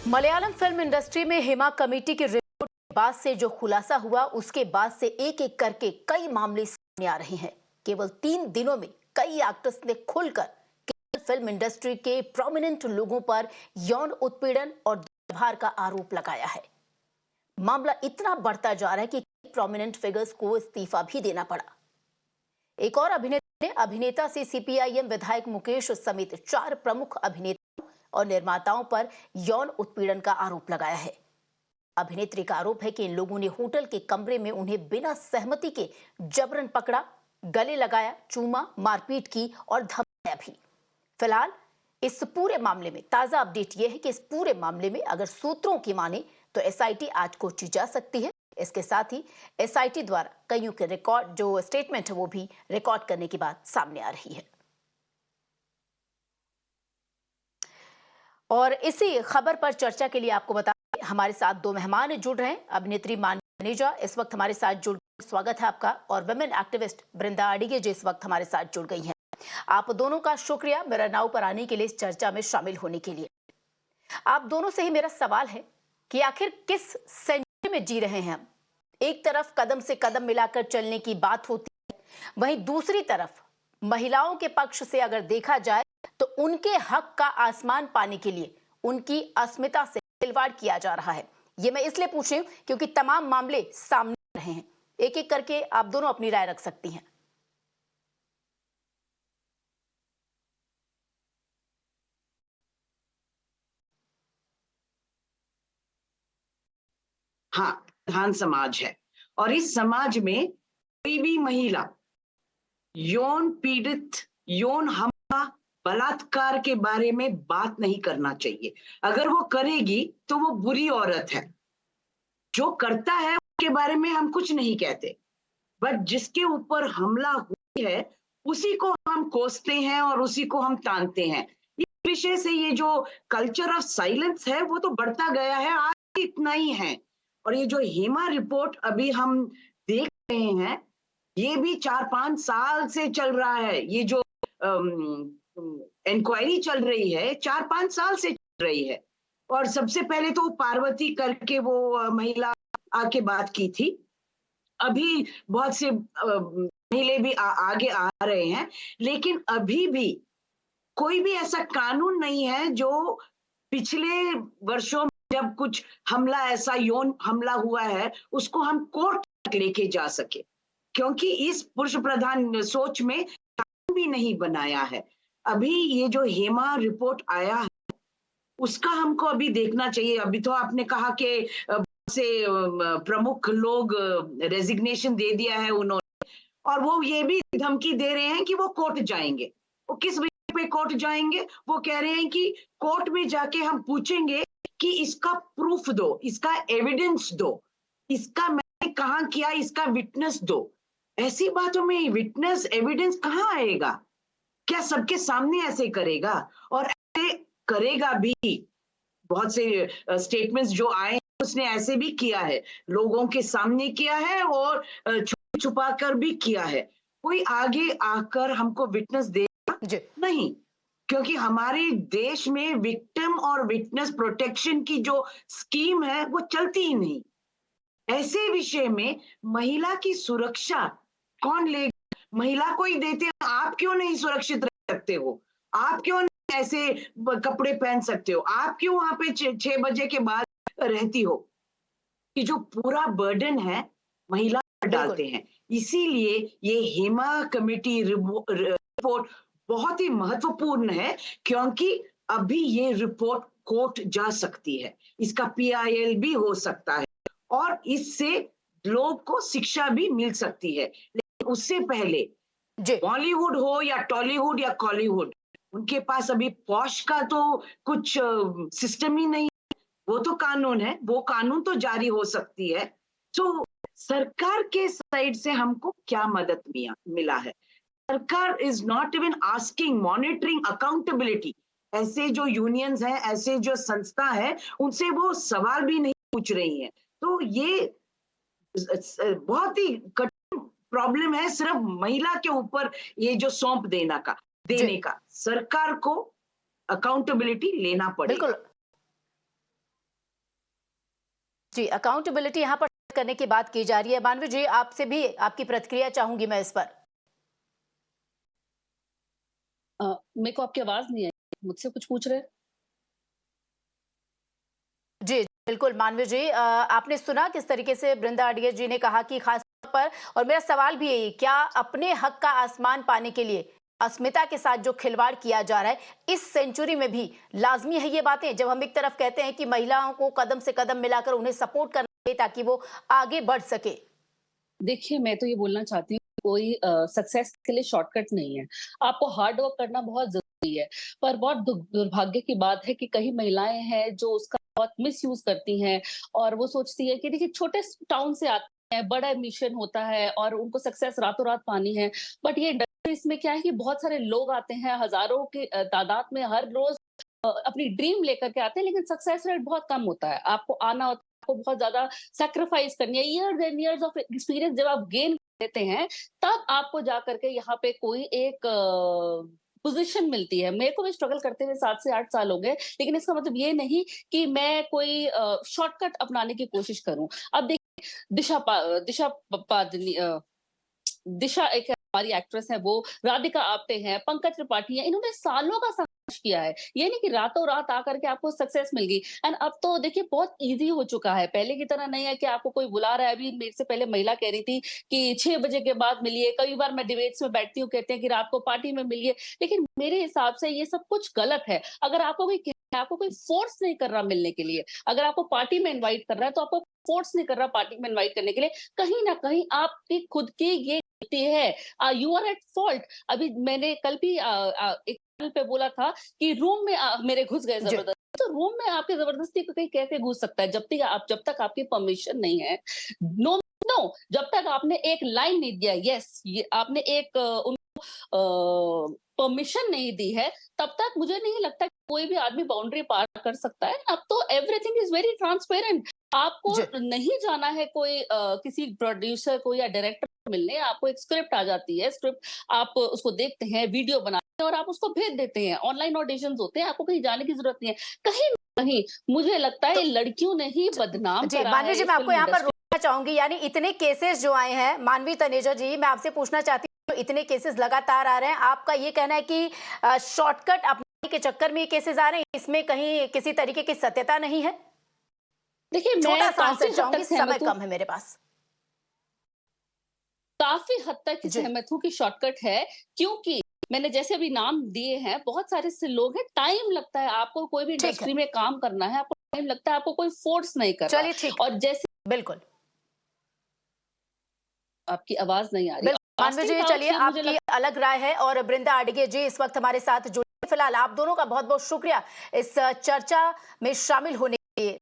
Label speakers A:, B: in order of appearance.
A: Malayalam film industry में Hema committee की report के बाद से जो खुलासा हुआ, उसके बाद से एक एक करके कई मामले सामने आ रहे हैं। केवल 3 दिनों में कई एक्टर्स ने खुलकर फिल्म इंडस्ट्री के प्रोमिनेंट लोगों पर यौन उत्पीड़न और दुर्व्यवहार का आरोप लगाया है। मामला इतना बढ़ता जा रहा है कि प्रोमिनेंट फिगर्स को इस्तीफा भी देना पड़ा। एक और अभिनेता ने अभिनेता से सीपीआईएम विधायक मुकेश समेत 4 प्रमुख अभिनेताओं और निर्माताओं पर यौन उत्पीड़न का आरोप लगाया है। अभिनेत्री का आरोप है कि इन लोगों ने होटल के कमरे में उन्हें बिना सहमति के जबरन पकड़ा, गले लगाया, चूमा, मारपीट की और धमकाया भी। फिलहाल इस पूरे मामले में ताजा अपडेट यह है कि इस पूरे मामले में अगर सूत्रों की माने तो एसआईटी आज कोची जा सकती है। इसके साथ ही एसआईटी द्वारा कईयों के रिकॉर्ड जो स्टेटमेंट है वो भी रिकॉर्ड करने की बात सामने आ रही है। और इसी खबर पर चर्चा के लिए आपको बता दें, हमारे साथ 2 मेहमान जुड़ रहे हैं। अभिनेत्री मानवी मनेजा इस वक्त हमारे साथ जुड़, स्वागत है आपका। और वुमेन एक्टिविस्ट बृंदा अडिगे जो इस वक्त हमारे साथ जुड़ गई हैं। आप दोनों का शुक्रिया मेरा नाव पर आने के लिए, इस चर्चा में शामिल होने के लिए। आप दोनों से ही मेरा सवाल है कि आखिर किस सेंचुरी में जी रहे हैं हम। एक तरफ कदम से कदम मिलाकर चलने की बात होती है, वहीं दूसरी तरफ महिलाओं के पक्ष से अगर देखा जाए तो उनके हक का आसमान पाने के लिए उनकी अस्मिता से खिलवाड़ किया जा रहा है। ये मैं इसलिए पूछ रही हूं क्योंकि तमाम मामले सामने आ रहे हैं। एक एक करके आप दोनों अपनी राय रख सकती हैं।
B: हाँ, प्रधान समाज है और इस समाज में कोई भी महिला यौन पीड़ित, यौन हमला, बलात्कार के बारे में बात नहीं करना चाहिए। अगर वो करेगी तो वो बुरी औरत है। जो करता है उसके बारे में हम कुछ नहीं कहते, बट जिसके ऊपर हमला हुई है उसी को हम कोसते हैं और उसी को हम तानते हैं। इस विषय से ये जो कल्चर ऑफ साइलेंस है वो तो बढ़ता गया है, आज इतना ही है। और ये जो हेमा रिपोर्ट अभी हम देख रहे हैं, ये भी 4-5 साल से चल रहा है। ये जो इंक्वायरी चल रही है 4-5 साल से चल रही है। और सबसे पहले तो पार्वती करके वो महिला आके बात की थी। अभी बहुत से महिले भी आगे आ रहे हैं, लेकिन अभी भी कोई भी ऐसा कानून नहीं है जो पिछले वर्षों में जब कुछ हमला, ऐसा यौन हमला हुआ है, उसको हम कोर्ट तक लेके जा सके, क्योंकि इस पुरुष प्रधान सोच में कानून भी नहीं बनाया है। अभी ये जो हेमा रिपोर्ट आया है उसका हमको अभी देखना चाहिए। अभी तो आपने कहा कि से प्रमुख लोग रेजिग्नेशन दे दिया है उन्होंने, और वो ये भी धमकी दे रहे हैं कि वो कोर्ट जाएंगे। वो किस विषय पे कोर्ट जाएंगे? वो कह रहे हैं कि कोर्ट में जाके हम पूछेंगे कि इसका प्रूफ दो, इसका एविडेंस दो, इसका मैंने कहाँ किया, इसका विटनेस दो। ऐसी बातों में विटनेस एविडेंस कहाँ आएगा? क्या सबके सामने ऐसे करेगा? और ऐसे करेगा भी। बहुत से स्टेटमेंट्स जो आए उसने ऐसे भी किया है, लोगों के सामने किया है और छुपा छुपा कर भी किया है। कोई आगे आकर हमको विटनेस देगा नहीं, क्योंकि हमारे देश में विक्टिम और विटनेस प्रोटेक्शन की जो स्कीम है वो चलती ही नहीं। ऐसे विषय में महिला की सुरक्षा कौन लेगा? महिला को ही देते हैं, आप क्यों नहीं सुरक्षित रह सकते हो? आप क्यों नहीं ऐसे कपड़े पहन सकते हो? आप क्यों वहां पे 6 बजे के बाद रहती हो? कि जो पूरा बर्डन है महिला पर डालते हैं। इसीलिए ये हेमा कमेटी रिपोर्ट बहुत ही महत्वपूर्ण है, क्योंकि अभी ये रिपोर्ट कोर्ट जा सकती है, इसका पीआईएल भी हो सकता है और इससे लोग को शिक्षा भी मिल सकती है। लेकिन उससे पहले बॉलीवुड हो या टॉलीवुड या कॉलीवुड, उनके पास अभी पॉश का तो कुछ सिस्टम ही नहीं। वो तो कानून है, वो कानून तो जारी हो सकती है। तो सरकार के साइड से हमको क्या मदद मिला है? सरकार is not even asking, monitoring, accountability. ऐसे जो यूनियंस हैं, ऐसे जो संस्था है, उनसे वो सवाल भी नहीं पूछ रही हैं। तो ये बहुत ही कठिन प्रॉब्लम है सिर्फ महिला के ऊपर ये जो सौंप देने का। सरकार को अकाउंटेबिलिटी लेना पड़ेगा।
A: बिल्कुल। जी, अकाउंटेबिलिटी यहाँ पर करने की बात की जा रही है। मानवी जी, आपसे भी आपकी प्रतिक्रिया चाहूंगी मैं इस पर।
C: मेरे को आपकी आवाज नहीं आई, मुझसे कुछ पूछ रहे हैं?
A: जी, बिल्कुल मानवी जी, आपने सुना किस तरीके से बृंदा अड़िगे जी ने कहा कि खास तौर पर, और मेरा सवाल भी यही, क्या अपने हक का आसमान पाने के लिए अस्मिता के साथ जो खिलवाड़ किया जा रहा है इस सेंचुरी में भी लाजमी है ये बातें, जब हम एक तरफ कहते हैं कि महिलाओं को कदम से कदम मिलाकर उन्हें सपोर्ट करना चाहिए ताकि वो आगे बढ़ सके।
C: देखिए, मैं तो ये बोलना चाहती हूँ, कोई सक्सेस के लिए शॉर्टकट नहीं है। आपको हार्ड वर्क करना बहुत ज़रूरी है, पर बहुत दुर्भाग्य की बात है कि कई महिलाएँ हैं जो उसका बहुत मिसयूज़ करती हैं और वो सोचती है कि देखिए छोटे टाउन से आती हैं, बड़ा मिशन होता है और उनको सक्सेस रातों-रात पानी है। बट ये इंडस्ट्री इसमें क्या है कि बहुत सारे लोग आते हैं, हज़ारों की तादाद में हर रोज़ अपनी ड्रीम लेकर के आते हैं, लेकिन सक्सेस रेट बहुत कम होता है। आपको आना होता है, आपको बहुत ज़्यादा सैक्रिफाइस करनी है, years and years of experience जब आप गेन लेते हैं, तब आपको जा करके यहाँ पे कोई एक पोज़ीशन मिलती है। मेरे को भी स्ट्रगल करते हुए 7 से 8 साल हो गए, लेकिन इसका मतलब ये नहीं कि मैं कोई शॉर्टकट अपनाने की कोशिश करूँ। अब देखिए दिशा पादनी दिशा एक हमारी एक्ट्रेस है, वो राधिका आप्टे हैं, पंकज त्रिपाठी हैं, इन्होंने सालों का संघर्ष किया है। ये नहीं कि रातों-रात आकर के आपको सक्सेस मिल गई। एंड अब तो देखिए बहुत ईज़ी हो चुका है, पहले की तरह नहीं है कि आपको कोई बुला रहा है। अभी मेरे से पहले महिला कह रही थी कि 6 बजे के बाद मिलिए, कई बार मैं डिबेट्स में बैठती हूँ, कहते हैं कि रात को पार्टी में मिलिए, लेकिन मेरे हिसाब से ये सब कुछ गलत है। अगर आपको कोई आपको कोई फोर्स नहीं कर रहा मिलने के लिए, अगर आपको पार्टी में इनवाइट कर रहा है, तो आपको फोर्स नहीं कर रहा पार्टी में इनवाइट करने के लिए, कहीं न कहीं आपकी खुद की ये गलती है। You are at fault. अभी मैंने कल भी एक चैनल पे बोला था कि रूम में मेरे घुस गए
A: जी,
C: जबरदस्ती, तो रूम में आपके जबरदस्ती कोई कैसे घुस सकता है जब तक आपकी परमिशन नहीं है। नो नो, जब तक आपने एक लाइन नहीं दिया, यस ये आपने एक उनको परमिशन नहीं दी है, तब तक मुझे नहीं लगता कि कोई भी आदमी बाउंड्री पार कर सकता है। अब तो एवरीथिंग इज वेरी ट्रांसपेरेंट। आपको
A: जी,
C: नहीं जाना है कोई किसी प्रोड्यूसर को या डायरेक्टर को मिलने, आपको एक स्क्रिप्ट आ जाती है, स्क्रिप्ट आप उसको देखते हैं, वीडियो बनाते हैं और आप उसको भेज देते हैं। ऑनलाइन ऑडिशंस होते हैं, आपको कहीं जाने की जरूरत नहीं है। कहीं न कहीं मुझे लगता है
A: तो
C: ये लड़कियों ने ही बदनाम
A: जी,
C: करा
A: मानवी
C: है
A: जी,
C: इस
A: मैं आपको
C: फिल्म
A: यहाँ पर
C: इंडस्ट्री।
A: रोकना चाहूंगी, यानी इतने केसेस जो आए हैं, मानवी तनेजा जी, मैं आपसे पूछना चाहती हूँ, इतने केसेस लगातार आ रहे हैं, आपका ये कहना है कि शॉर्टकट अपनाने के चक्कर में ये केसेस आ रहे हैं, इसमें कहीं किसी तरीके की सत्यता नहीं है?
C: देखिए,
A: छोटा
C: मैं
A: सा
C: काफ़ी
A: आंसर
C: हद
A: चाहूंगी,
C: तक
A: समय
C: सहमत हूँ।
A: कम है मेरे पास।
C: काफ़ी हद तक
A: जी,
C: सहमत हूँ कि शॉर्टकट है, क्योंकि मैंने जैसे अभी नाम दिए हैं, बहुत सारे ऐसे लोग हैं, टाइम लगता है, आपको कोई भी
A: ठीक है,
C: इंडस्ट्री में काम करना है, आपको टाइम लगता है, आपको कोई फ़ोर्स नहीं कर रहा।
A: चलिए ठीक है,
C: और जैसे
A: बिल्कुल।
C: आपकी आवाज़ नहीं आ रही।
A: बिल्कुल,
C: और
A: मानवी
C: कास्टिंग
A: जी, चलिए,
C: काउच मुझे
A: आपकी
C: लग
A: अलग राय है और बृंदा अड़गे जी इस वक्त हमारे साथ जुड़े हैं। फिलहाल आप दोनों का बहुत बहुत शुक्रिया इस चर्चा में शामिल होने